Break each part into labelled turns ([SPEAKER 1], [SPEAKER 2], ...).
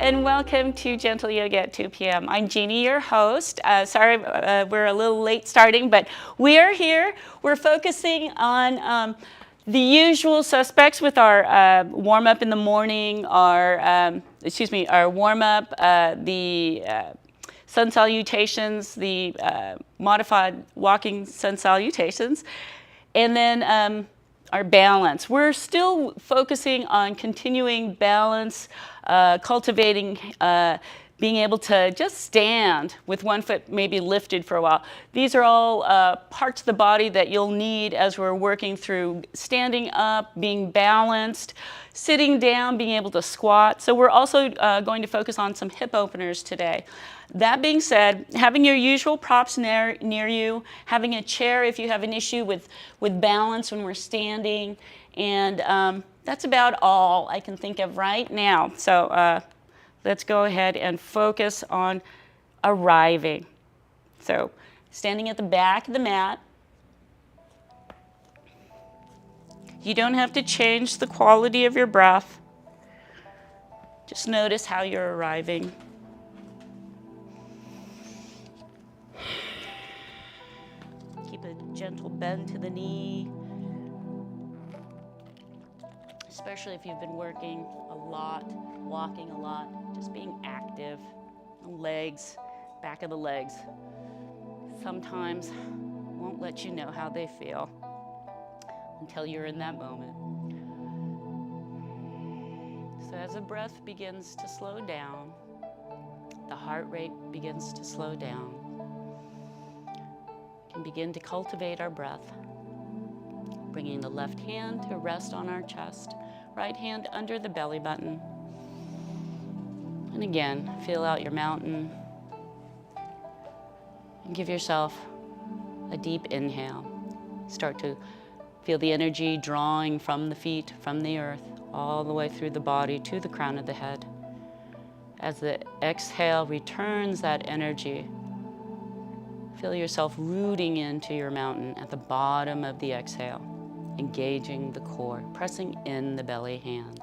[SPEAKER 1] and welcome to Gentle Yoga at 2 p.m. I'm Jeani, your host. Sorry, we're a little late starting, but we are here. We're focusing on the usual suspects with our warm-up in the morning, our warm-up, the sun salutations, the modified walking sun salutations, and then our balance. We're still focusing on continuing balance, cultivating being able to just stand with one foot maybe lifted for a while. These are all parts of the body that you'll need as we're working through standing up, being balanced, sitting down, being able to squat. So we're also going to focus on some hip openers today. That being said, having your usual props near you, having a chair if you have an issue with balance when we're standing, and that's about all I can think of right now. So let's go ahead and focus on arriving. So standing at the back of the mat. You don't have to change the quality of your breath. Just notice how you're arriving. Keep a gentle bend to the knee, especially if you've been working a lot, walking a lot, just being active. Legs, back of the legs, sometimes won't let you know how they feel until you're in that moment. So as the breath begins to slow down, the heart rate begins to slow down, we can begin to cultivate our breath, bringing the left hand to rest on our chest, right hand under the belly button. And again, feel out your mountain and give yourself a deep inhale. Start to feel the energy drawing from the feet, from the earth, all the way through the body to the crown of the head. As the exhale returns that energy, feel yourself rooting into your mountain at the bottom of the exhale, engaging the core, pressing in the belly hand.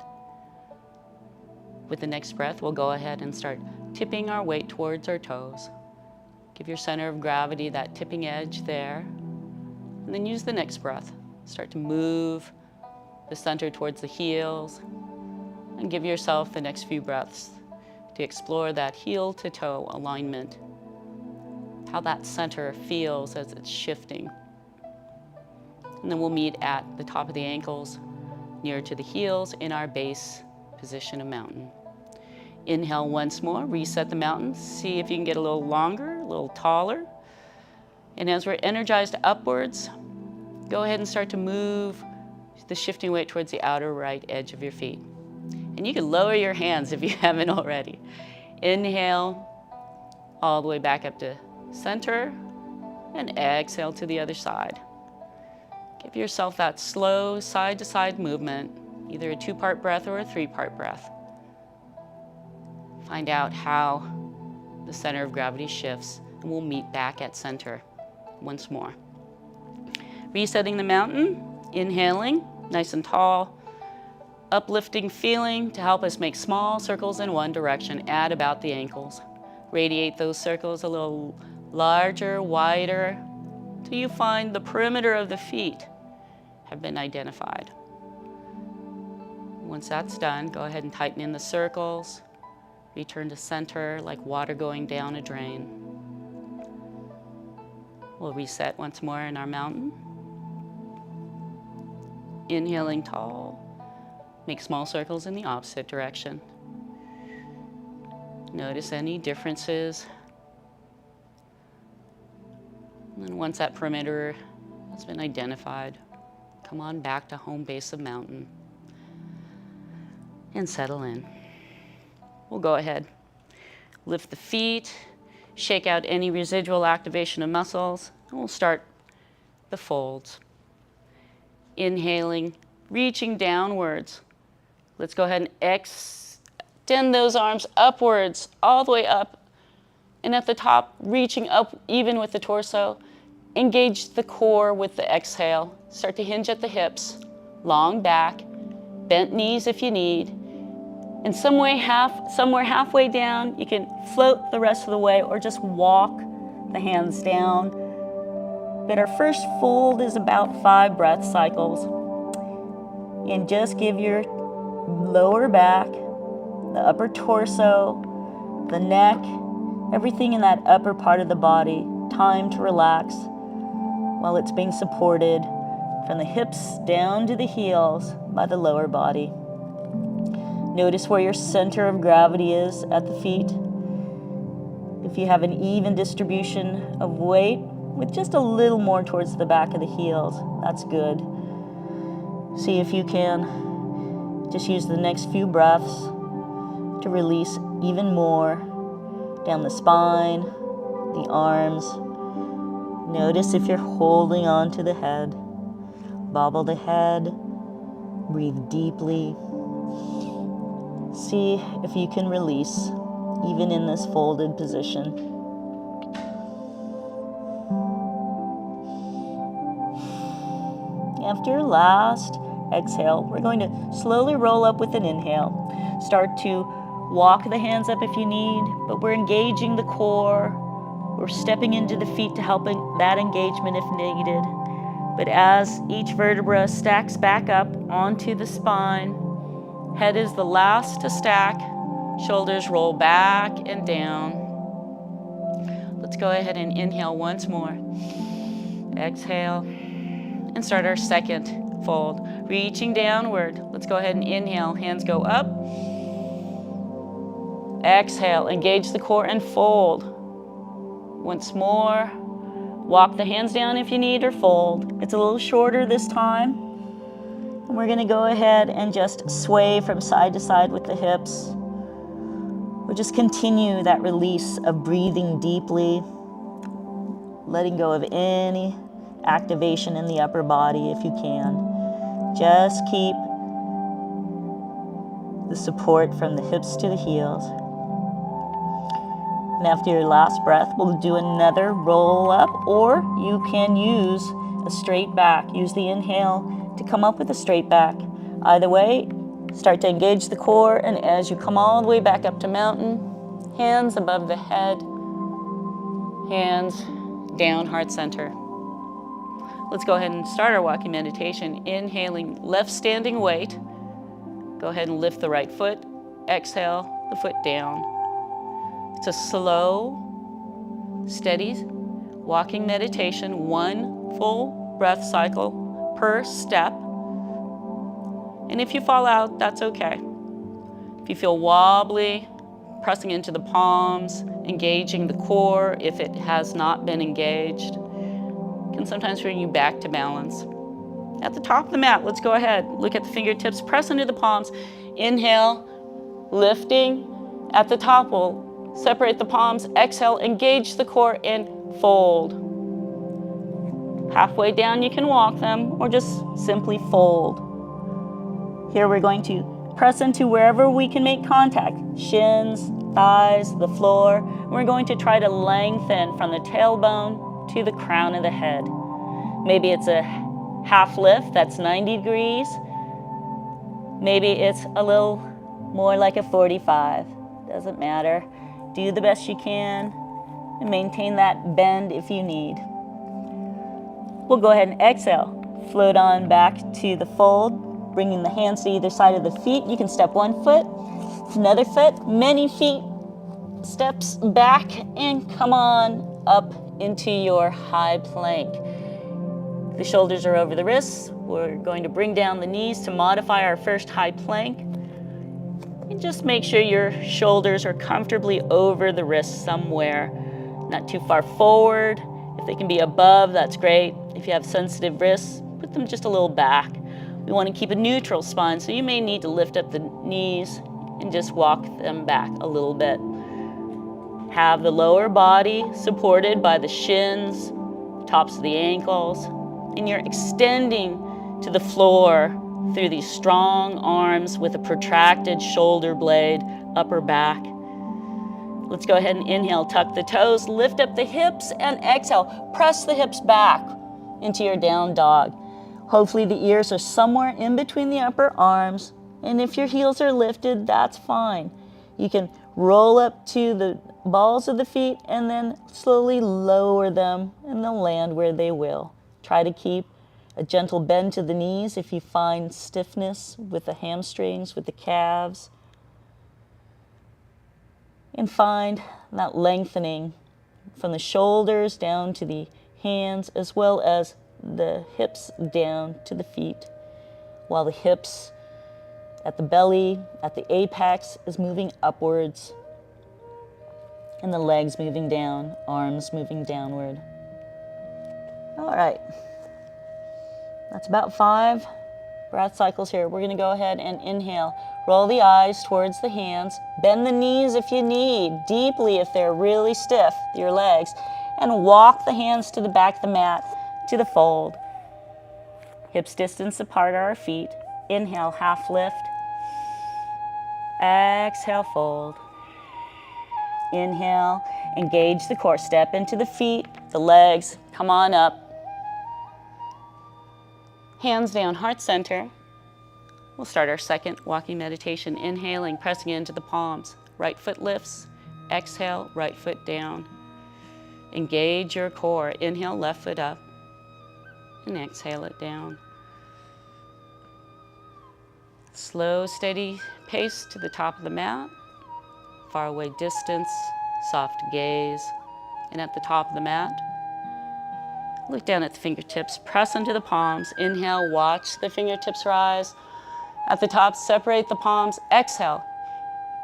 [SPEAKER 1] With the next breath, we'll go ahead and start tipping our weight towards our toes. Give your center of gravity that tipping edge there. And then use the next breath. Start to move the center towards the heels. And give yourself the next few breaths to explore that heel to toe alignment. How that center feels as it's shifting. And then we'll meet at the top of the ankles, near to the heels in our base position of mountain. Inhale once more, reset the mountain. See if you can get a little longer, a little taller. And as we're energized upwards, go ahead and start to move the shifting weight towards the outer right edge of your feet. And you can lower your hands if you haven't already. Inhale all the way back up to center, and exhale to the other side. Give yourself that slow side-to-side movement, either a 2-part breath or a 3-part breath. Find out how the center of gravity shifts, and we'll meet back at center once more. Resetting the mountain, inhaling, nice and tall, uplifting feeling to help us make small circles in one direction at about the ankles. Radiate those circles a little larger, wider, till you find the perimeter of the feet have been identified. Once that's done, go ahead and tighten in the circles. Return to center like water going down a drain. We'll reset once more in our mountain. Inhaling tall. Make small circles in the opposite direction. Notice any differences. And then once that perimeter has been identified, come on back to home base of mountain and settle in. We'll go ahead, lift the feet, shake out any residual activation of muscles, and we'll start the folds. Inhaling, reaching downwards. Let's go ahead and extend those arms upwards, all the way up. And at the top, reaching up even with the torso. Engage the core with the exhale. Start to hinge at the hips, long back, bent knees if you need. And somewhere halfway down, you can float the rest of the way or just walk the hands down. But our first fold is about 5 breath cycles. And just give your lower back, the upper torso, the neck, everything in that upper part of the body, time to relax while it's being supported from the hips down to the heels by the lower body. Notice where your center of gravity is at the feet. If you have an even distribution of weight with just a little more towards the back of the heels, that's good. See if you can just use the next few breaths to release even more down the spine, the arms. Notice if you're holding on to the head. Bobble the head, breathe deeply. See if you can release, even in this folded position. After your last exhale, we're going to slowly roll up with an inhale. Start to walk the hands up if you need, but we're engaging the core. We're stepping into the feet to help that engagement if needed. But as each vertebra stacks back up onto the spine, head is the last to stack, shoulders roll back and down. Let's go ahead and inhale once more. Exhale, and start our second fold. Reaching downward, let's go ahead and inhale, hands go up. Exhale, engage the core and fold. Once more, walk the hands down if you need or fold. It's a little shorter this time. And we're gonna go ahead and just sway from side to side with the hips. We'll just continue that release of breathing deeply, letting go of any activation in the upper body if you can. Just keep the support from the hips to the heels. And after your last breath, we'll do another roll up, or you can use a straight back. Use the inhale to come up with a straight back. Either way, start to engage the core, and as you come all the way back up to mountain, hands above the head, hands down, heart center. Let's go ahead and start our walking meditation. Inhaling left standing weight. Go ahead and lift the right foot. Exhale the foot down. It's a slow, steady walking meditation, 1 full breath cycle per step. And if you fall out, that's okay. If you feel wobbly, pressing into the palms, engaging the core if it has not been engaged, can sometimes bring you back to balance. At the top of the mat, let's go ahead. Look at the fingertips, press into the palms. Inhale, lifting. At the top, we'll separate the palms. Exhale, engage the core and fold. Halfway down, you can walk them or just simply fold. Here we're going to press into wherever we can make contact. Shins, thighs, the floor. We're going to try to lengthen from the tailbone to the crown of the head. Maybe it's a half lift, that's 90 degrees. Maybe it's a little more like a 45. Doesn't matter. Do the best you can and maintain that bend if you need. We'll go ahead and exhale. Float on back to the fold, bringing the hands to either side of the feet. You can step 1 foot, another foot, many feet, steps back, and come on up into your high plank. The shoulders are over the wrists. We're going to bring down the knees to modify our first high plank. And just make sure your shoulders are comfortably over the wrists somewhere, not too far forward. If they can be above, that's great. If you have sensitive wrists, put them just a little back. We want to keep a neutral spine, so you may need to lift up the knees and just walk them back a little bit. Have the lower body supported by the shins, tops of the ankles, and you're extending to the floor through these strong arms with a protracted shoulder blade, upper back. Let's go ahead and inhale, tuck the toes, lift up the hips, and exhale, press the hips back into your down dog. Hopefully the ears are somewhere in between the upper arms,
[SPEAKER 2] And if your heels are lifted, that's fine. You can roll up to the balls of the feet and then slowly lower them and they'll land where they will. Try to keep a gentle bend to the knees if you find stiffness with the hamstrings, with the calves. And find that lengthening from the shoulders down to the hands, as well as the hips down to the feet, while the hips at the belly, at the apex, is moving upwards, and the legs moving down, arms moving downward. All right, that's about 5 breath cycles here. We're gonna go ahead and inhale. Roll the eyes towards the hands. Bend the knees if you need, deeply if they're really stiff, your legs. And walk the hands to the back of the mat, to the fold. Hips distance apart are our feet. Inhale, half lift. Exhale, fold. Inhale, engage the core. Step into the feet, the legs. Come on up. Hands down, heart center. We'll start our second walking meditation. Inhaling, pressing into the palms. Right foot lifts. Exhale, right foot down. Engage your core. Inhale, left foot up. And exhale it down. Slow, steady pace to the top of the mat. Far away distance, soft gaze. And at the top of the mat, look down at the fingertips, press into the palms. Inhale, watch the fingertips rise. At the top, separate the palms. Exhale,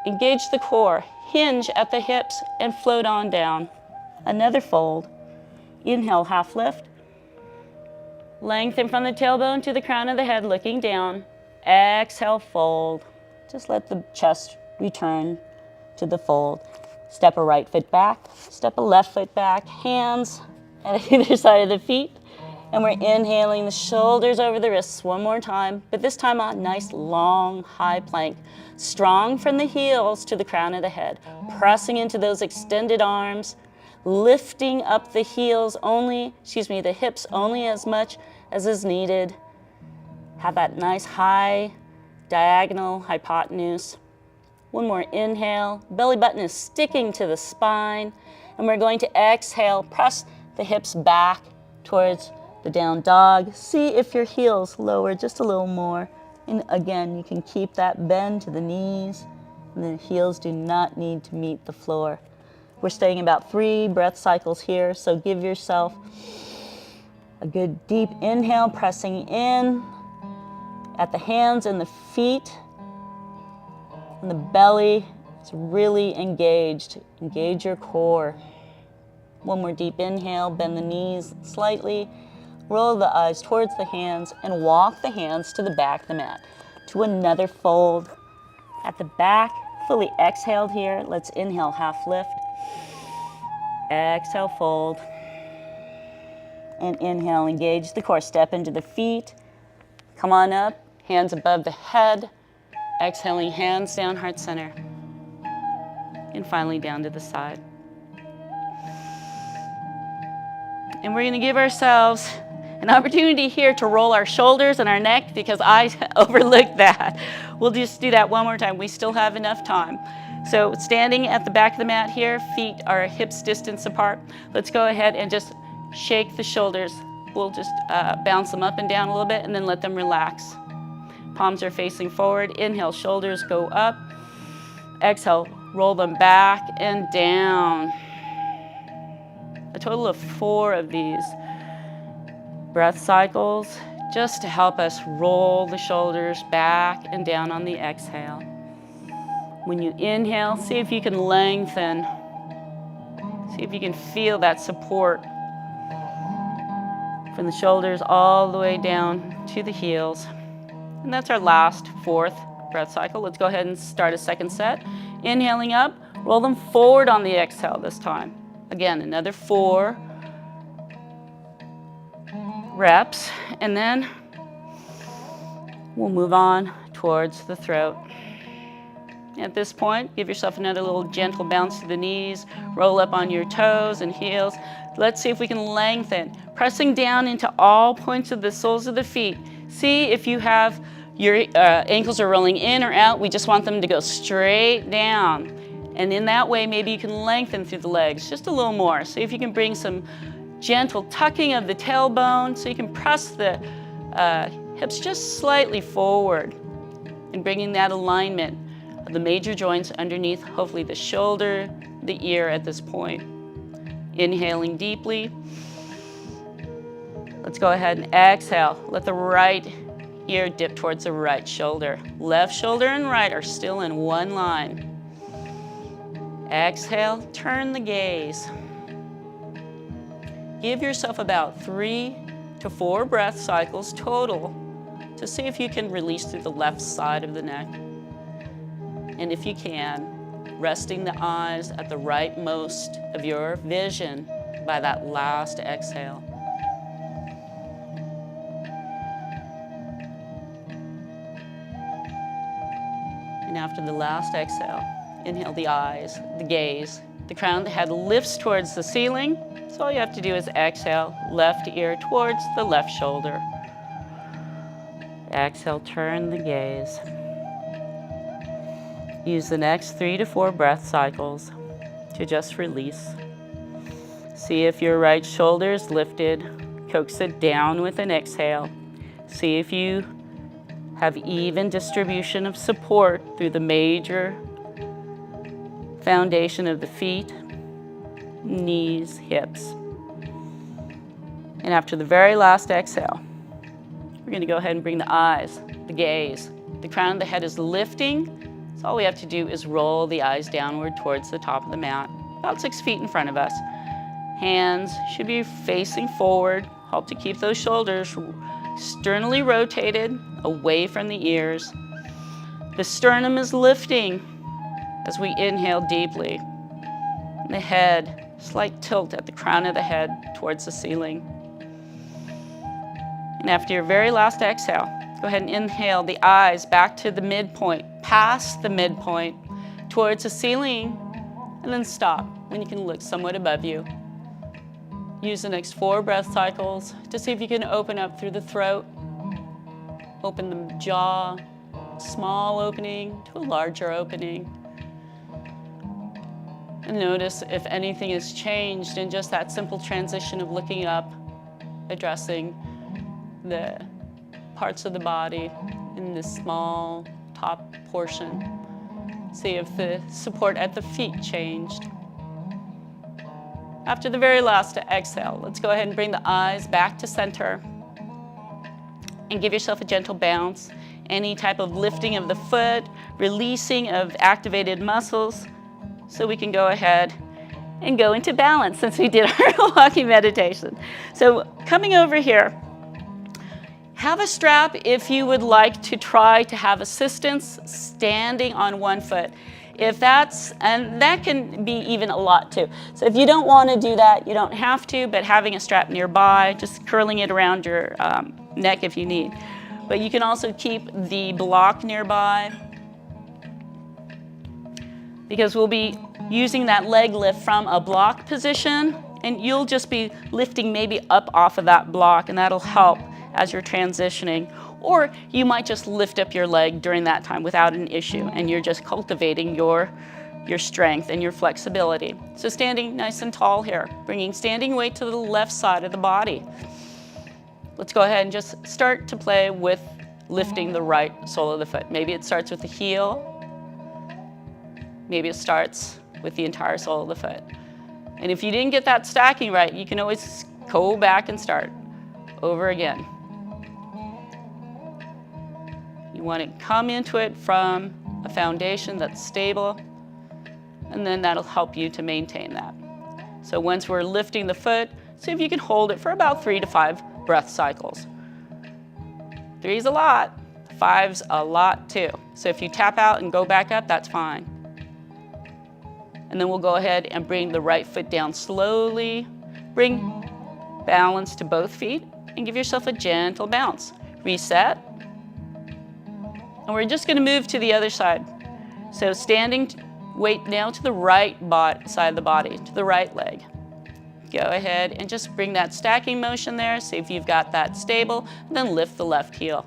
[SPEAKER 2] engage the core, hinge at the hips, and float on down. Another fold. Inhale, half lift. Lengthen from the tailbone to the crown of the head, looking down. Exhale, fold. Just let the chest return to the fold. Step a right foot back, step a left foot back, hands at either side of the feet. And we're inhaling the shoulders over the wrists one more time, but this time a nice long high plank. Strong from the heels to the crown of the head, pressing into those extended arms, lifting up the the hips only as much as is needed. Have that nice high diagonal hypotenuse. One more inhale, belly button is sticking to the spine, and we're going to exhale, press the hips back towards the down dog. See if your heels lower just a little more. And again, you can keep that bend to the knees, and the heels do not need to meet the floor. We're staying about 3 breath cycles here, so give yourself a good deep inhale, pressing in at the hands and the feet, and the belly is really engaged. Engage your core. One more deep inhale, bend the knees slightly, roll the eyes towards the hands, and walk the hands to the back of the mat. To another fold. At the back, fully exhaled here. Let's inhale, half lift. Exhale, fold. And inhale, engage the core. Step into the feet. Come on up, hands above the head. Exhaling, hands down, heart center. And finally down to the side. And we're gonna give ourselves an opportunity here to roll our shoulders and our neck, because I overlooked that. We'll just do that one more time. We still have enough time. So standing at the back of the mat here, feet are hips distance apart. Let's go ahead and just shake the shoulders. We'll just bounce them up and down a little bit and then let them relax. Palms are facing forward. Inhale, shoulders go up. Exhale, roll them back and down. A total of 4 of these breath cycles, just to help us roll the shoulders back and down on the exhale. When you inhale, see if you can lengthen. See if you can feel that support from the shoulders all the way down to the heels. And that's our last 4th breath cycle. Let's go ahead and start a second set. Inhaling up, roll them forward on the exhale this time. Again, another 4 reps, and then we'll move on towards the throat. At this point, give yourself another little gentle bounce to the knees, roll up on your toes and heels. Let's see if we can lengthen, pressing down into all points of the soles of the feet. See if you have
[SPEAKER 1] your ankles are rolling in or out, we just want them to go straight down. And in that way, maybe you can lengthen through the legs just a little more. See if you can bring some gentle tucking of the tailbone so you can press the hips just slightly forward and bringing that alignment of the major joints underneath, hopefully the shoulder, the ear at this point. Inhaling deeply. Let's go ahead and exhale. Let the right ear dip towards the right shoulder. Left shoulder and right are still in one line. Exhale, turn the gaze. Give yourself about 3 to 4 breath cycles total to see if you can release through the left side of the neck. And if you can, resting the eyes at the rightmost of your vision by that last exhale. And after the last exhale, inhale the eyes, the gaze, the crown of the head lifts towards the ceiling. So all you have to do is exhale, left ear towards the left shoulder. Exhale, turn the gaze. Use the next 3 to 4 breath cycles to just release. See if your right shoulder is lifted. Coax it down with an exhale. See if you have even distribution of support through the major foundation of the feet, knees, hips. And after the very last exhale, we're going to go ahead and bring the eyes, the gaze. The crown of the head is lifting. So all we have to do is roll the eyes downward towards the top of the mat, about 6 feet in front of us. Hands should be facing forward. Help to keep those shoulders sternally rotated away from the ears. The sternum is lifting as we inhale deeply. The head, slight tilt at the crown of the head towards the ceiling. And after your very last exhale, go ahead and inhale the eyes back to the midpoint, past the midpoint, towards the ceiling, and then stop when you can look somewhat above you. Use the next 4 breath cycles to see if you can open up through the throat, open the jaw, small opening to a larger opening. And notice if anything has changed in just that simple transition of looking up, addressing the parts of the body in this small top portion. See if the support at the feet changed. After the very last exhale, let's go ahead and bring the eyes back to center and give yourself a gentle bounce. Any type of lifting of the foot, releasing of activated muscles, so we can go ahead and go into balance since we did our walking meditation. So coming over here, have a strap if you would like to try to have assistance standing on one foot. If that's, and that can be even a lot too. So if you don't want to do that, you don't have to, but having a strap nearby, just curling it around your neck if you need. But you can also keep the block nearby because we'll be using that leg lift from a block position and you'll just be lifting maybe up off of that block and that'll help as you're transitioning. Or you might just lift up your leg during that time without an issue and you're just cultivating your strength and your flexibility. So standing nice and tall here, bringing standing weight to the left side of the body. Let's go ahead and just start to play with lifting the right sole of the foot. Maybe it starts with the heel. Maybe it starts with the entire sole of the foot. And if you didn't get that stacking right, you can always go back and start over again. You want to come into it from a foundation that's stable, and then that'll help you to maintain that. So once we're lifting the foot, see if you can hold it for about 3 to 5 breath cycles. 3's a lot, 5's a lot too. So if you tap out and go back up, that's fine. And then we'll go ahead and bring the right foot down slowly. Bring balance to both feet and give yourself a gentle bounce. Reset. And we're just going to move to the other side. So standing weight now to the right side of the body, to the right leg. Go ahead and just bring that stacking motion there. See if you've got that stable. And then lift the left heel.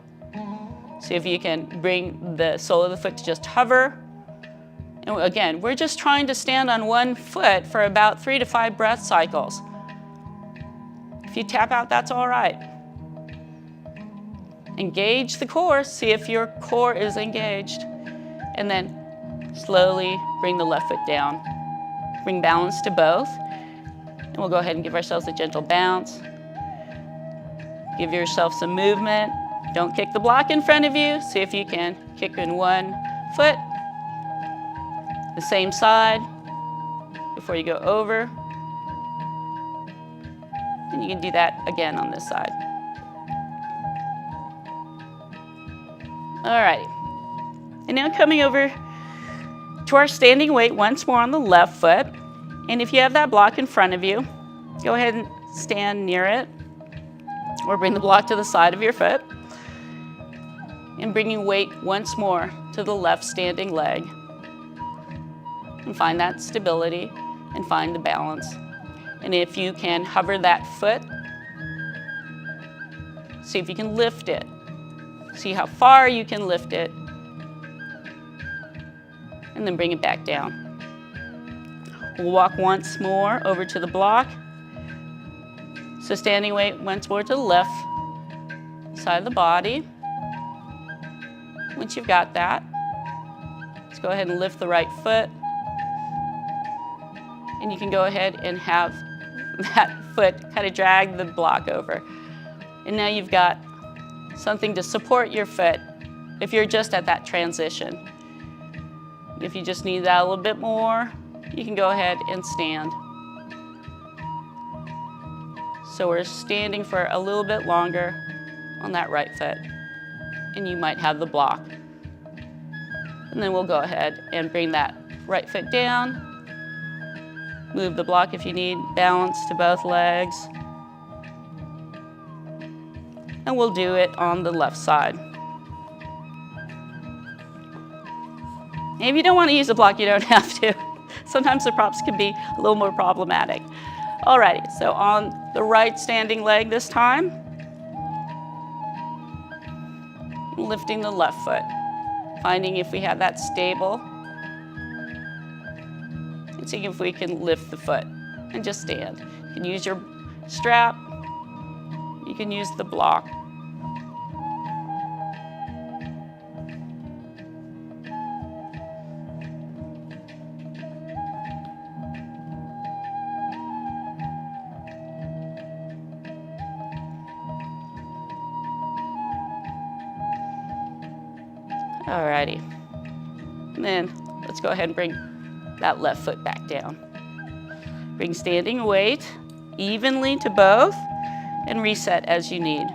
[SPEAKER 1] See if you can bring the sole of the foot to just hover. And again, we're just trying to stand on one foot for about 3 to 5 breath cycles. If you tap out, that's all right. Engage the core, see if your core is engaged. And then slowly bring the left foot down. Bring balance to both. And we'll go ahead and give ourselves a gentle bounce. Give yourself some movement. Don't kick the block in front of you. See if you can kick in one foot. The same side before you go over. And you can do that again on this side. All right. And now coming over to our standing weight once more on the left foot. And if you have that block in front of you, go ahead and stand near it. Or bring the block to the side of your foot. And bringing weight once more to the left standing leg. And find that stability and find the balance. And if you can hover that foot, see if you can lift it. See how far you can lift it. And then bring it back down. We'll walk once more over to the block. So standing weight once more to the left side of the body. Once you've got that, let's go ahead and lift the right foot. And you can go ahead and have that foot kind of drag the block over. And now you've got something to support your foot if you're just at that transition. If you just need that a little bit more, you can go ahead and stand. So we're standing for a little bit longer on that right foot. And you might have the block. And then we'll go ahead and bring that right foot down. Move the block if you need balance to both legs. And we'll do it on the left side. And if you don't want to use the block, you don't have to. Sometimes the props can be a little more problematic. Alrighty, so on the right standing leg this time, lifting the left foot, finding if we have that stable, and seeing if we can lift the foot and just stand. You can use your strap, you can use the block. Alrighty, and then let's go ahead and bring that left foot back down. Bring standing weight evenly to both and reset as you need.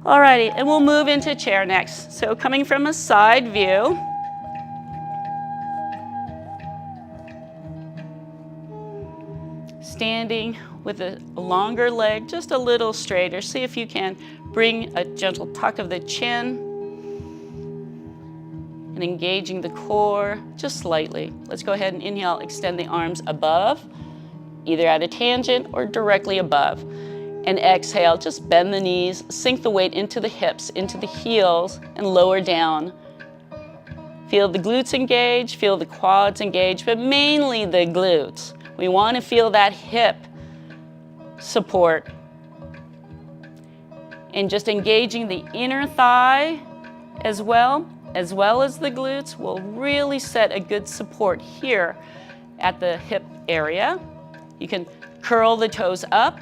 [SPEAKER 1] Alrighty, and we'll move into chair next. So coming from a side view, standing with a longer leg, just a little straighter. See if you can bring a gentle tuck of the chin and engaging the core just slightly. Let's go ahead and inhale, extend the arms above, either at a tangent or directly above. And exhale, just bend the knees, sink the weight into the hips, into the heels, and lower down. Feel the glutes engage, feel the quads engage, but mainly the glutes. We want to feel that hip support. And just engaging the inner thigh as well as the glutes will really set a good support here at the hip area. You can curl the toes up.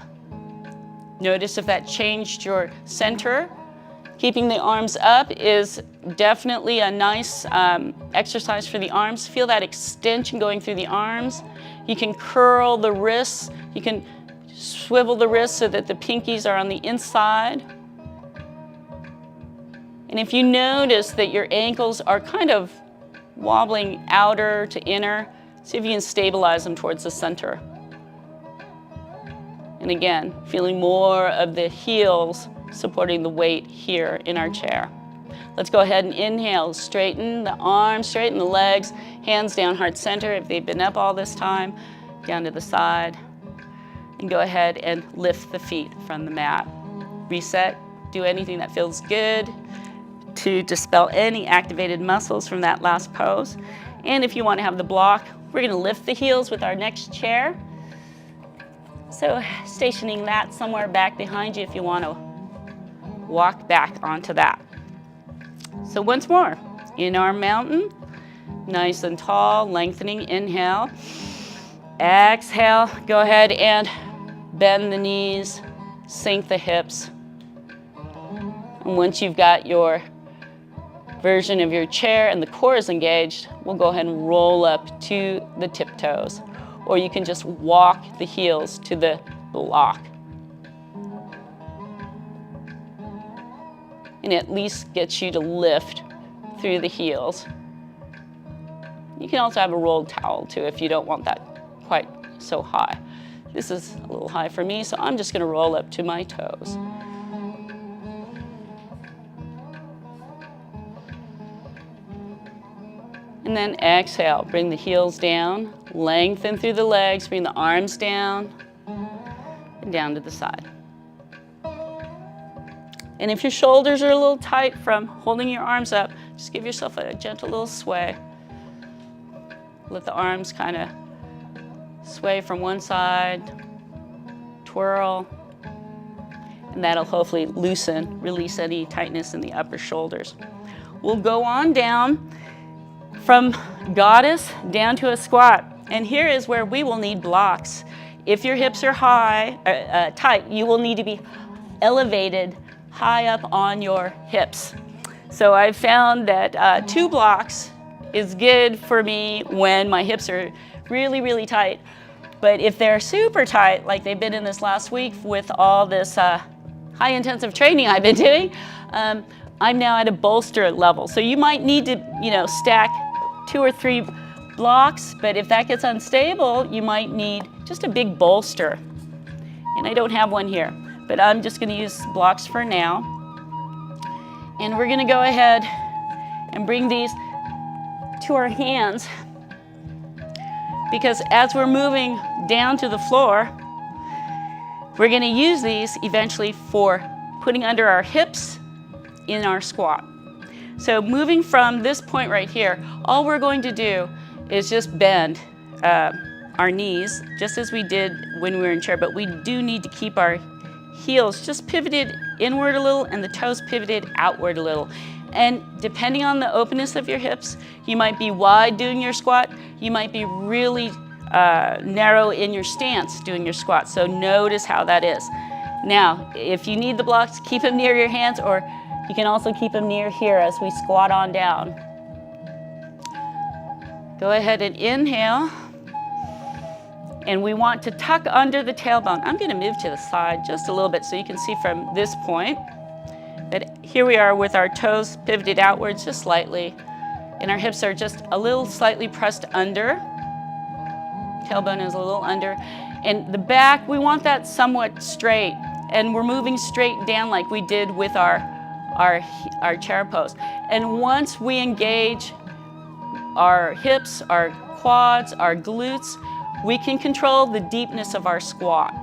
[SPEAKER 1] Notice if that changed your center. Keeping the arms up is definitely a nice exercise for the arms. Feel that extension going through the arms. You can curl the wrists. You can swivel the wrists so that the pinkies are on the inside. And if you notice that your ankles are kind of wobbling outer to inner, see if you can stabilize them towards the center. And again, feeling more of the heels supporting the weight here in our chair. Let's go ahead and inhale, straighten the arms, straighten the legs, hands down heart center if they've been up all this time, down to the side. And go ahead and lift the feet from the mat. Reset
[SPEAKER 2] do anything that feels good to dispel any activated muscles from that last pose. And if you want to have the block, we're going to lift the heels with our next chair. So stationing that somewhere back behind you if you want to walk back onto that. So once more, in our mountain, nice and tall, lengthening, inhale. Exhale, go ahead and bend the knees, sink the hips. And once you've got your version of your chair and the core is engaged, we'll go ahead and roll up to the tiptoes. Or you can just walk the heels to the block. And at least gets you to lift through the heels. You can also have a rolled towel too if you don't want that quite so high. This is a little high for me, so I'm just going to roll up to my toes. And then exhale, bring the heels down, lengthen through the legs, bring the arms down, and down to the side. And if your shoulders are a little tight from holding your arms up, just give yourself a gentle little sway. Let the arms kind of sway from one side, twirl, and that'll hopefully loosen, release any tightness in the upper shoulders. We'll go on down from goddess down to a squat. And here is where we will need blocks. If your hips are tight, you will need to be elevated high up on your hips. So I've found that 2 blocks is good for me when my hips are really, really tight. But if they're super tight, like they've been in this last week with all this high intensive training I've been doing, I'm now at a bolster level. So you might need to, stack 2 or 3 blocks, but if that gets unstable, you might need just a big bolster. And I don't have one here, but I'm just gonna use blocks for now. And we're gonna go ahead and bring these to our hands, because as we're moving down to the floor, we're gonna use these eventually for putting under our hips in our squat. So moving from this point right here, all we're going to do is just bend our knees, just as we did when we were in chair, but we do need to keep our heels just pivoted inward a little and the toes pivoted outward a little. And depending on the openness of your hips, you might be wide doing your squat, you might be really narrow in your stance doing your squat. So notice how that is. Now, if you need the blocks, keep them near your hands, or you can also keep them near here as we squat on down. Go ahead and inhale. And we want to tuck under the tailbone. I'm going to move to the side just a little bit so you can see from this point that here we are with our toes pivoted outwards just slightly, and our hips are just a little slightly pressed under. Tailbone is a little under. And the back, we want that somewhat straight, and we're moving straight down like we did with our chair pose. And once we engage our hips, our quads, our glutes, we can control the deepness of our squat.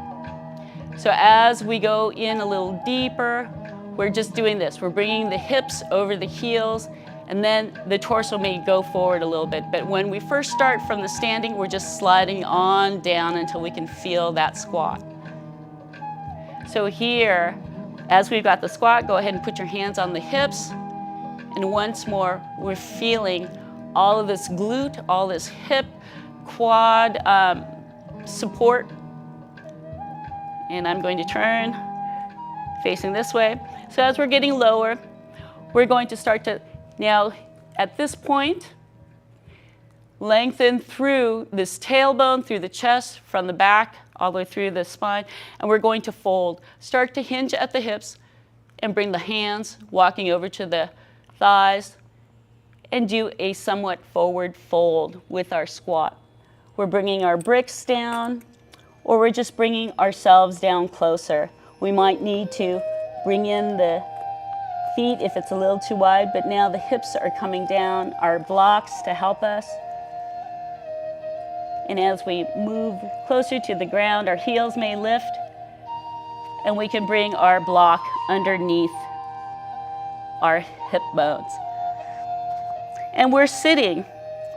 [SPEAKER 2] So as we go in a little deeper, we're just doing this. We're bringing the hips over the heels, and then the torso may go forward a little bit. But when we first start from the standing, we're just sliding on down until we can feel that squat. So here, as we've got the squat, go ahead and put your hands on the hips. And once more, we're feeling all of this glute, all this hip, quad support. And I'm going to turn facing this way. So as we're getting lower, we're going to start to now, at this point, lengthen through this tailbone, through the chest, from the back, all the way through the spine, and we're going to fold. Start to hinge at the hips and bring the hands walking over to the thighs and do a somewhat forward fold with our squat. We're bringing our bricks down, or we're just bringing ourselves down closer. We might need to bring in the feet if it's a little too wide, but now the hips are coming down, our blocks to help us. And as we move closer to the ground, our heels may lift, And we can bring our block underneath our hip bones. And we're sitting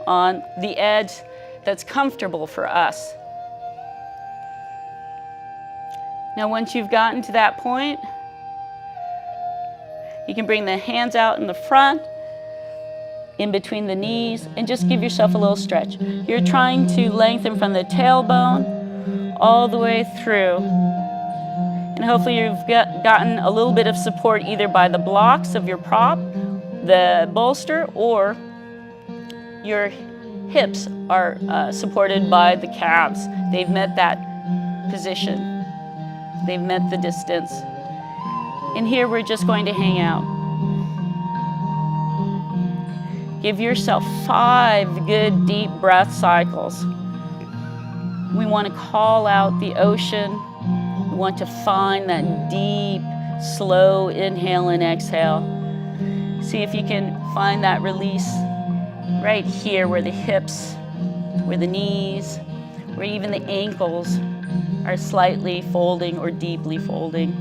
[SPEAKER 2] on the edge that's comfortable for us. Now, once you've gotten to that point, you can bring the hands out in the front, in between the knees, and just give yourself a little stretch. You're trying to lengthen from the tailbone all the way through. And hopefully you've gotten a little bit of support either by the blocks of your prop, the bolster, or your hips are supported by the calves. They've met that position. They've met the distance. And here we're just going to hang out. Give yourself 5 good deep breath cycles. We want to call out the ocean. We want to find that deep, slow inhale and exhale. See if you can find that release right here where the hips, where the knees, where even the ankles are slightly folding or deeply folding.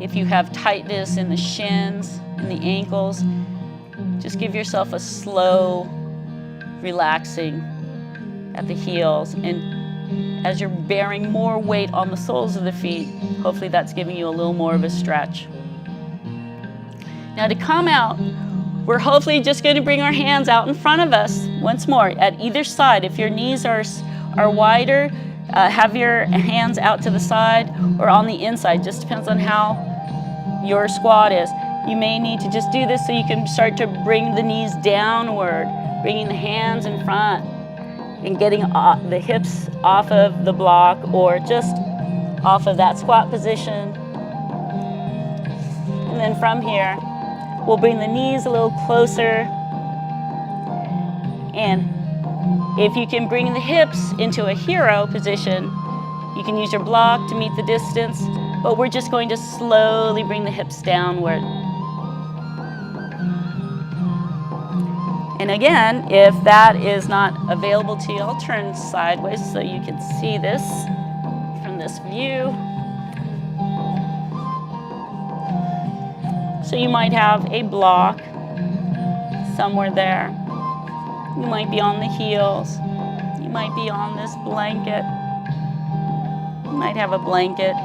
[SPEAKER 2] If you have tightness in the shins and the ankles, just give yourself a slow relaxing at the heels. And as you're bearing more weight on the soles of the feet, hopefully that's giving you a little more of a stretch. Now to come out, we're hopefully just going to bring our hands out in front of us once more at either side. If your knees are wider, have your hands out to the side or on the inside. Just depends on how your squat is. You may need to just do this so you can start to bring the knees downward, bringing the hands in front and getting the hips off of the block or just off of that squat position. And then from here, we'll bring the knees a little closer. And if you can bring the hips into a hero position, you can use your block to meet the distance, but we're just going to slowly bring the hips downward. And again, if that is not available to you, I'll turn sideways so you can see this from this view. So you might have a block somewhere there. You might be on the heels. You might be on this blanket. You might have a blanket.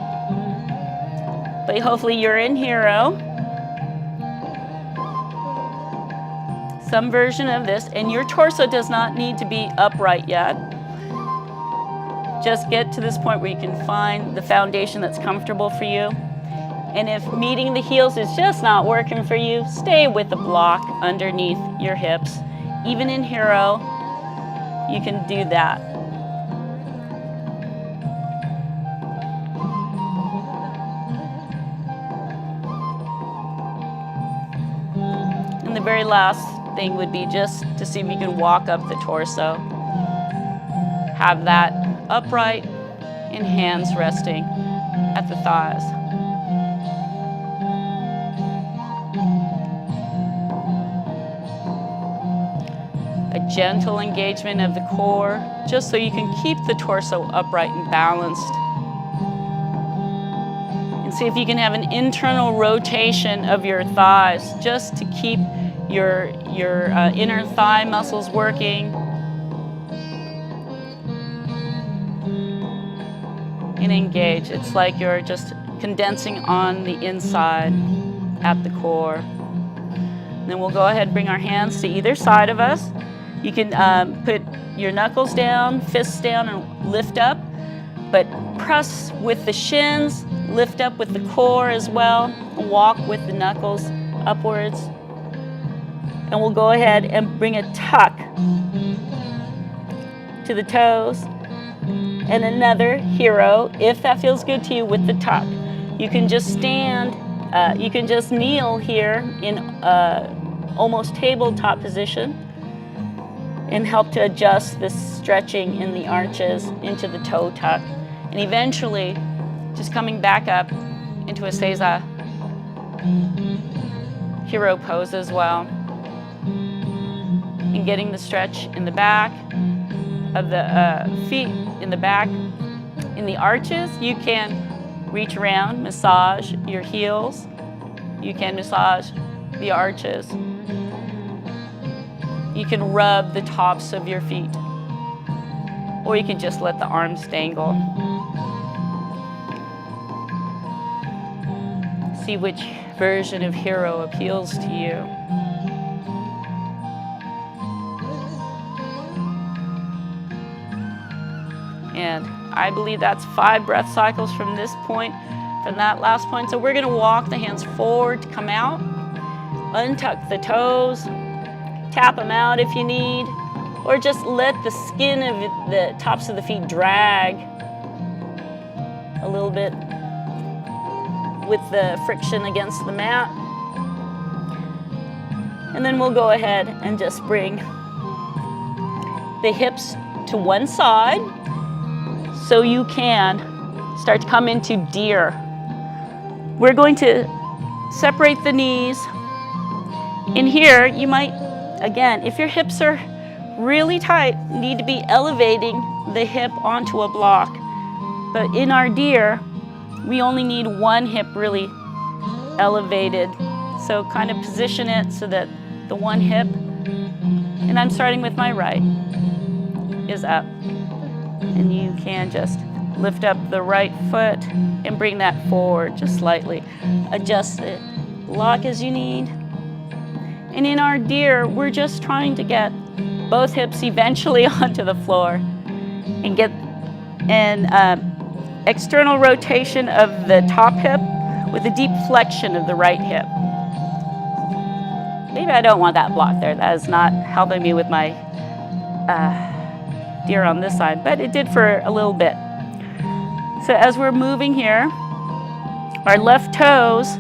[SPEAKER 2] But hopefully you're in hero. Some version of this, and your torso does not need to be upright yet. Just get to this point where you can find the foundation that's comfortable for you. And if meeting the heels is just not working for you, stay with the block underneath your hips. Even in hero, you can do that. And the very last thing would be just to see if you can walk up the torso. Have that upright and hands resting at the thighs. A gentle engagement of the core, just so you can keep the torso upright and balanced. And see if you can have an internal rotation of your thighs, just to keep your inner thigh muscles working. And engage. It's like you're just condensing on the inside at the core. And then we'll go ahead and bring our hands to either side of us. You can put your knuckles down, fists down, and lift up, but press with the shins, lift up with the core as well, and walk with the knuckles upwards. And we'll go ahead and bring a tuck to the toes, and another hero, if that feels good to you, with the tuck. You can just stand, you can just kneel here in almost tabletop position, and help to adjust this stretching in the arches into the toe tuck. And eventually, just coming back up into a Seiza hero pose as well. And getting the stretch in the back of the feet, in the back In the arches, you can reach around, massage your heels. You can massage the arches. You can rub the tops of your feet. Or you can just let the arms dangle. See which version of hero appeals to you. And I believe that's 5 breath cycles from this point, from that last point. So we're gonna walk the hands forward to come out, untuck the toes, tap them out if you need, or just let the skin of the tops of the feet drag a little bit with the friction against the mat. And then we'll go ahead and just bring the hips to one side so you can start to come into deer. We're going to separate the knees. In here, you might, again, if your hips are really tight, need to be elevating the hip onto a block. But in our deer, we only need one hip really elevated. So kind of position it so that the one hip, and I'm starting with my right, is up. And you can just lift up the right foot and bring that forward just slightly. Adjust it, lock as you need. And in our deer, we're just trying to get both hips eventually onto the floor and get an external rotation of the top hip with a deep flexion of the right hip. Maybe I don't want that block there. That is not helping me with my deer on this side, but it did for a little bit. So as we're moving here, our left toes,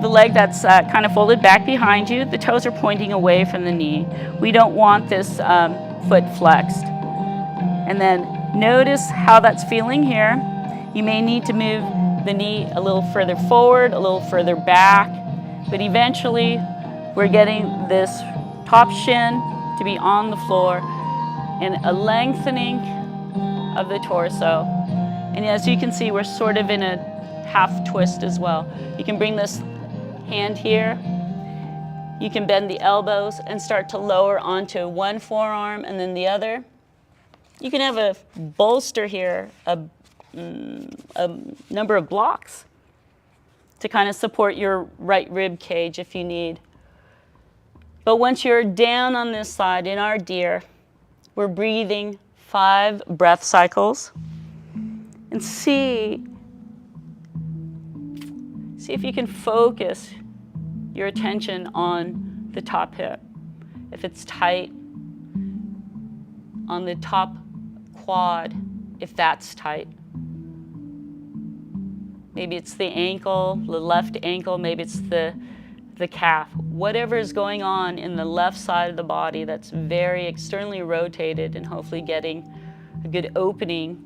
[SPEAKER 2] the leg that's kind of folded back behind you, the toes are pointing away from the knee. We don't want this foot flexed. And then notice how that's feeling here. You may need to move the knee a little further forward, a little further back, but eventually we're getting this top shin to be on the floor and a lengthening of the torso. And as you can see, we're sort of in a half twist as well. You can bring this hand here. You can bend the elbows and start to lower onto one forearm and then the other. You can have a bolster here, a number of blocks to kind of support your right rib cage if you need. But once you're down on this side in our deer, we're breathing 5 breath cycles. And see if you can focus your attention on the top hip. If it's tight, on the top quad, if that's tight. Maybe it's the ankle, the left ankle, maybe it's the calf. Whatever is going on in the left side of the body that's very externally rotated and hopefully getting a good opening.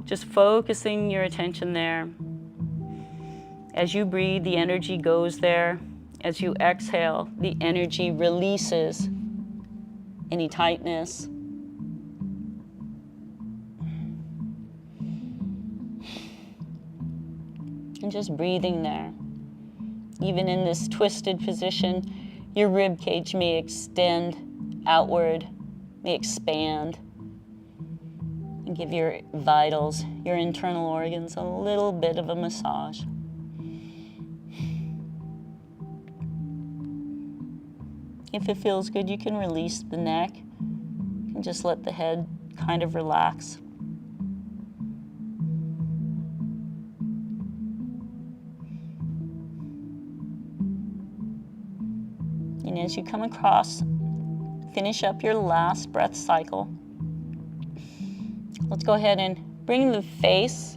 [SPEAKER 2] Just focusing your attention there. As you breathe, the energy goes there. As you exhale, the energy releases any tightness. And just breathing there. Even in this twisted position, your rib cage may extend outward, may expand, and give your vitals, your internal organs, a little bit of a massage. If it feels good, you can release the neck and just let the head kind of relax. And as you come across, finish up your last breath cycle. Let's go ahead and bring the face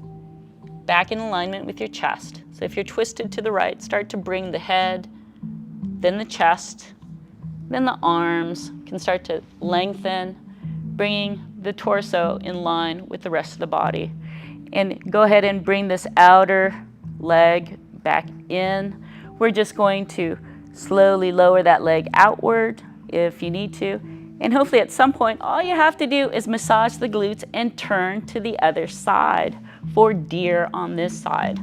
[SPEAKER 2] back in alignment with your chest. So if you're twisted to the right, start to bring the head, then the chest, then the arms can start to lengthen, bringing the torso in line with the rest of the body. And go ahead and bring this outer leg back in. We're just going to slowly lower that leg outward if you need to, And hopefully at some point, all you have to do is massage the glutes and turn to the other side for deer on this side.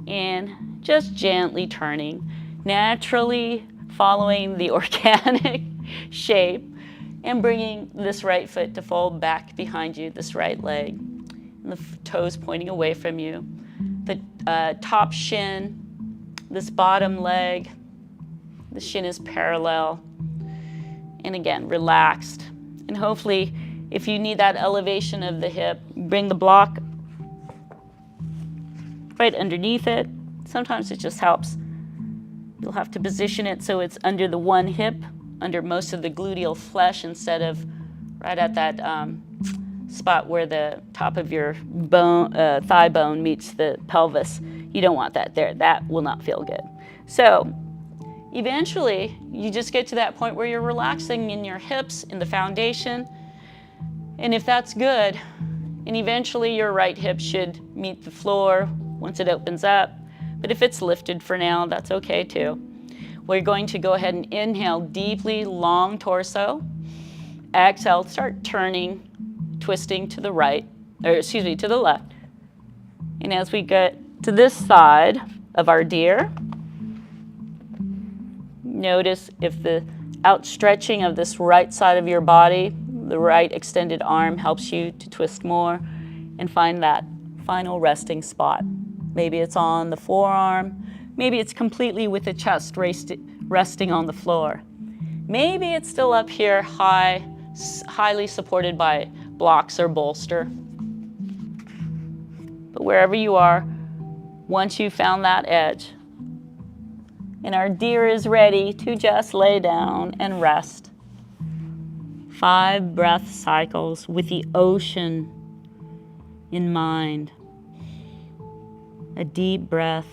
[SPEAKER 2] And just gently turning, naturally following the organic shape and bringing this right foot to fold back behind you, this right leg. And the toes pointing away from you. The top shin, this bottom leg, the shin is parallel. And again, relaxed. And hopefully, if you need that elevation of the hip, bring the block right underneath it. Sometimes it just helps. You'll have to position it so it's under the one hip, under most of the gluteal flesh, instead of right at that spot where the top of your bone, thigh bone meets the pelvis. You don't want that there. That will not feel good. So eventually, you just get to that point where you're relaxing in your hips, in the foundation. And if that's good, and eventually your right hip should meet the floor once it opens up. But if it's lifted for now, that's okay too. We're going to go ahead and inhale deeply, long torso. Exhale, start turning, twisting to the right, or excuse me, to the left. And as we get to this side of our deer, notice if the outstretching of this right side of your body, the right extended arm, helps you to twist more and find that final resting spot. Maybe it's on the forearm. Maybe it's completely with the chest resting on the floor. Maybe it's still up here high, highly supported by blocks or bolster. But wherever you are, once you've found that edge, and our deer is ready to just lay down and rest. 5 breath cycles with the ocean in mind. A deep breath.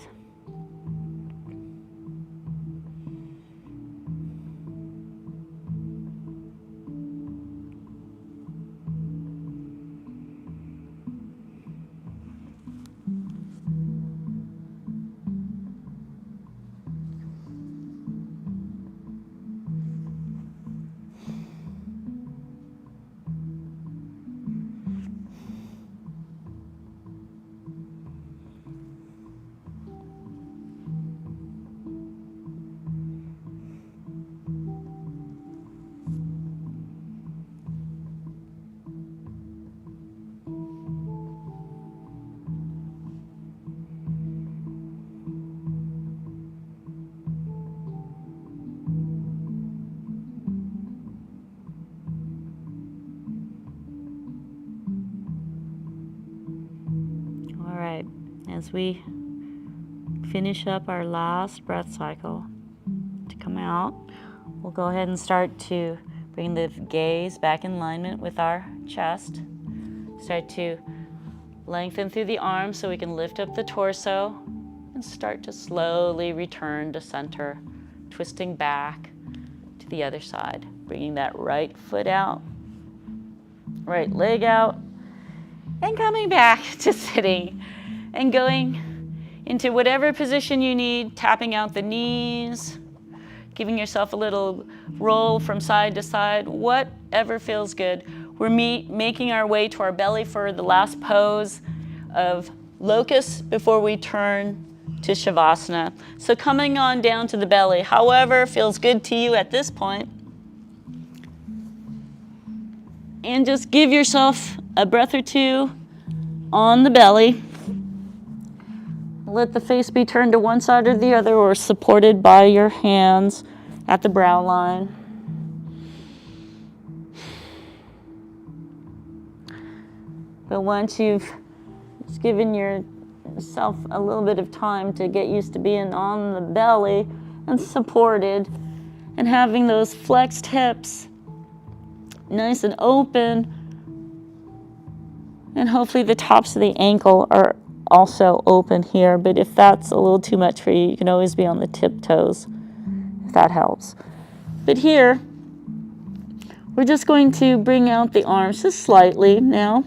[SPEAKER 2] As we finish up our last breath cycle to come out, we'll go ahead and start to bring the gaze back in alignment with our chest. Start to lengthen through the arms so we can lift up the torso and start to slowly return to center, twisting back to the other side, bringing that right foot out, right leg out, and coming back to sitting. And going into whatever position you need, tapping out the knees, giving yourself a little roll from side to side, whatever feels good. We're making our way to our belly for the last pose of locust before we turn to Shavasana. So coming on down to the belly, however feels good to you at this point. And just give yourself a breath or two on the belly. Let the face be turned to one side or the other or supported by your hands at the brow line. But once you've given yourself a little bit of time to get used to being on the belly and supported and having those flexed hips nice and open, and hopefully the tops of the ankle are also open here, but if that's a little too much for you, you can always be on the tiptoes, if that helps. But here, we're just going to bring out the arms just slightly now,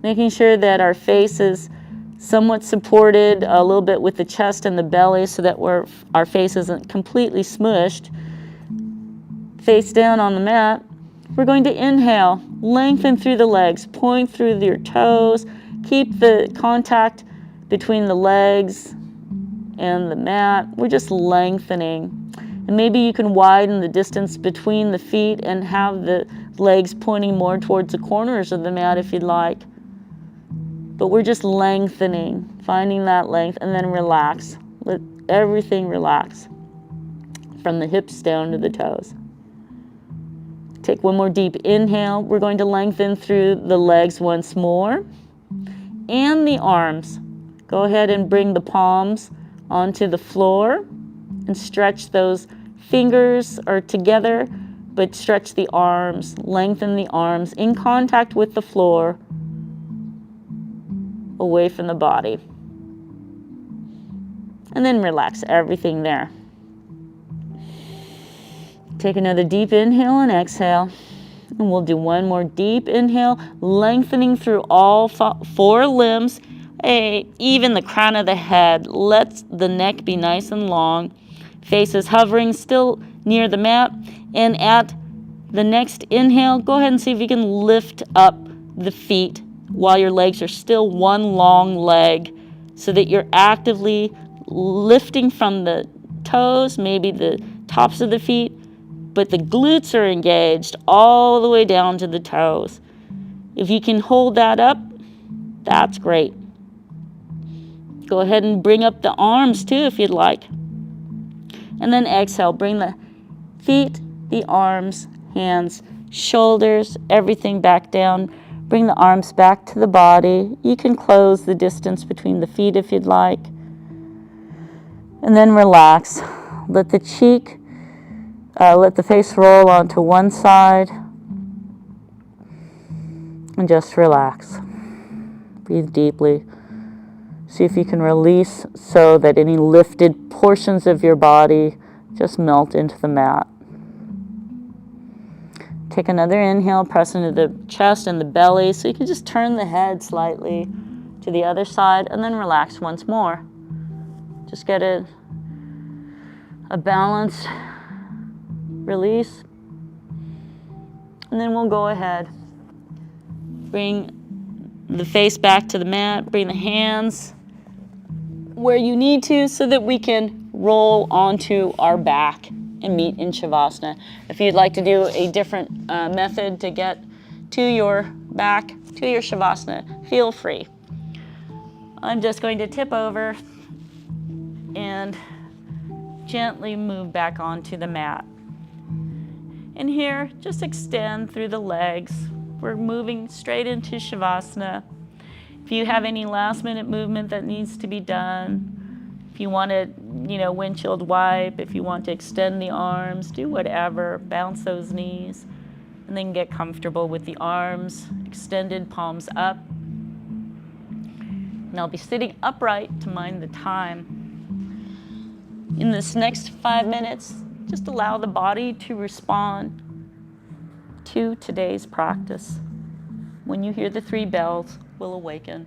[SPEAKER 2] making sure that our face is somewhat supported a little bit with the chest and the belly so that our face isn't completely smushed. Face down on the mat. We're going to inhale, lengthen through the legs, point through your toes, keep the contact between the legs and the mat. We're just lengthening. And maybe you can widen the distance between the feet and have the legs pointing more towards the corners of the mat if you'd like. But we're just lengthening, finding that length, and then relax. Let everything relax from the hips down to the toes. Take one more deep inhale. We're going to lengthen through the legs once more. And the arms. Go ahead and bring the palms onto the floor and stretch those fingers are together, but stretch the arms, lengthen the arms in contact with the floor, away from the body. And then relax everything there. Take another deep inhale and exhale. And we'll do one more deep inhale, lengthening through all four limbs, even the crown of the head. Let the neck be nice and long. Face is hovering still near the mat. And at the next inhale, go ahead and see if you can lift up the feet while your legs are still one long leg, so that you're actively lifting from the toes, maybe the tops of the feet, but the glutes are engaged all the way down to the toes. If you can hold that up, that's great. Go ahead and bring up the arms too if you'd like. And then exhale, bring the feet, the arms, hands, shoulders, everything back down. Bring the arms back to the body. You can close the distance between the feet if you'd like. And then relax. Let the face roll onto one side. And just relax. Breathe deeply. See if you can release so that any lifted portions of your body just melt into the mat. Take another inhale, press into the chest and the belly, so you can just turn the head slightly to the other side, and then relax once more. Just get a balanced release. And then we'll go ahead. Bring the face back to the mat, bring the hands where you need to so that we can roll onto our back and meet in Shavasana. If you'd like to do a different method to get to your back, to your Shavasana, feel free. I'm just going to tip over and gently move back onto the mat. And here, just extend through the legs. We're moving straight into Shavasana. If you have any last minute movement that needs to be done, if you want to, windshield wipe, if you want to extend the arms, do whatever, bounce those knees, and then get comfortable with the arms extended, palms up. And I'll be sitting upright to mind the time. In this next 5 minutes, just allow the body to respond to today's practice. When you hear the 3 bells, we'll awaken.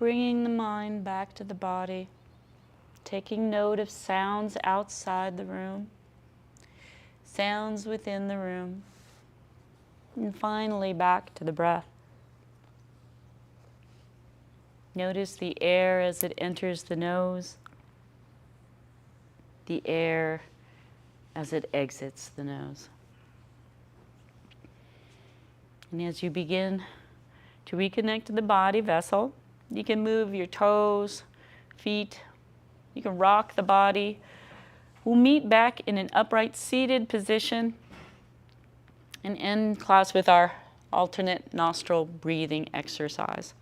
[SPEAKER 1] bringing the mind back to the body, taking note of sounds outside the room, sounds within the room, and finally back to the breath. Notice the air as it enters the nose, the air as it exits the nose. And as you begin to reconnect to the body vessel, you can move your toes, feet, you can rock the body. We'll meet back in an upright seated position and end class with our alternate nostril breathing exercise.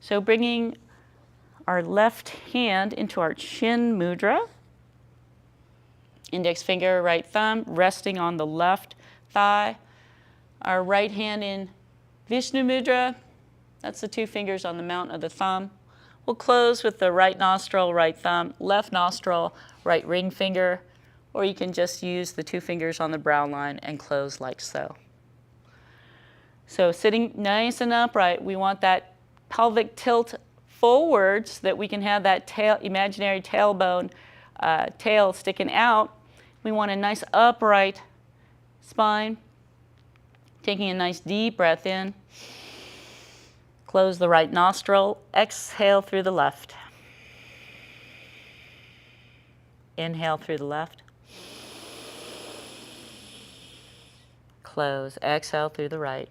[SPEAKER 1] So bringing our left hand into our chin mudra, index finger, right thumb, resting on the left thigh. Our right hand in Vishnu mudra, that's the two fingers on the mount of the thumb. We'll close with the right nostril, right thumb, left nostril, right ring finger, or you can just use the two fingers on the brow line and close like so. So sitting nice and upright, we want that pelvic tilt forward so that we can have that tail, imaginary tailbone, tail sticking out. We want a nice upright spine. Taking a nice deep breath in. Close the right nostril. Exhale through the left. Inhale through the left. Close. Exhale through the right.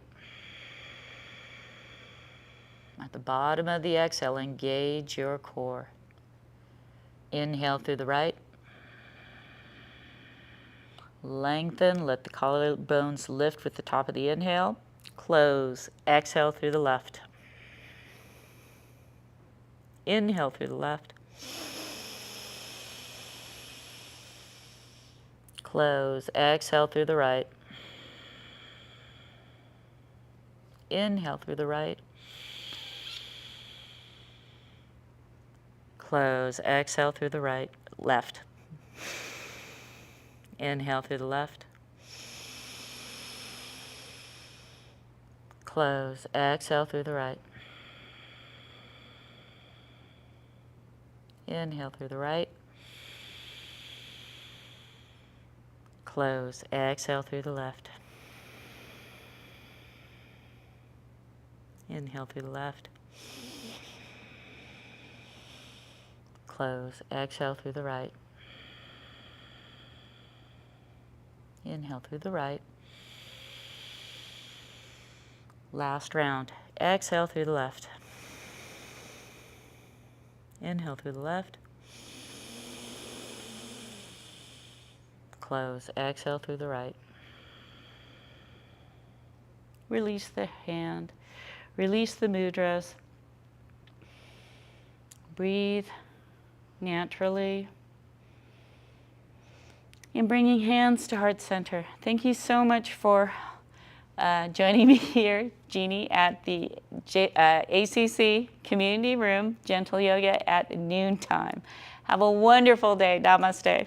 [SPEAKER 1] At the bottom of the exhale, engage your core. Inhale through the right. Lengthen, let the collarbones lift with the top of the inhale. Close, exhale through the left. Inhale through the left. Close, exhale through the right. Inhale through the right. Close, exhale through the right, left. Inhale through the left. Close. Exhale through the right. Inhale through the right. Close. Exhale through the left. Inhale through the left. Close. Exhale through the right. Inhale through the right. Last round. Exhale through the left. Inhale through the left. Close. Exhale through the right. Release the hand. Release the mudras. Breathe naturally. And bringing hands to heart center. Thank you so much for joining me here, Jeani, at the ACC Community Room, Gentle Yoga at noontime. Have a wonderful day. Namaste.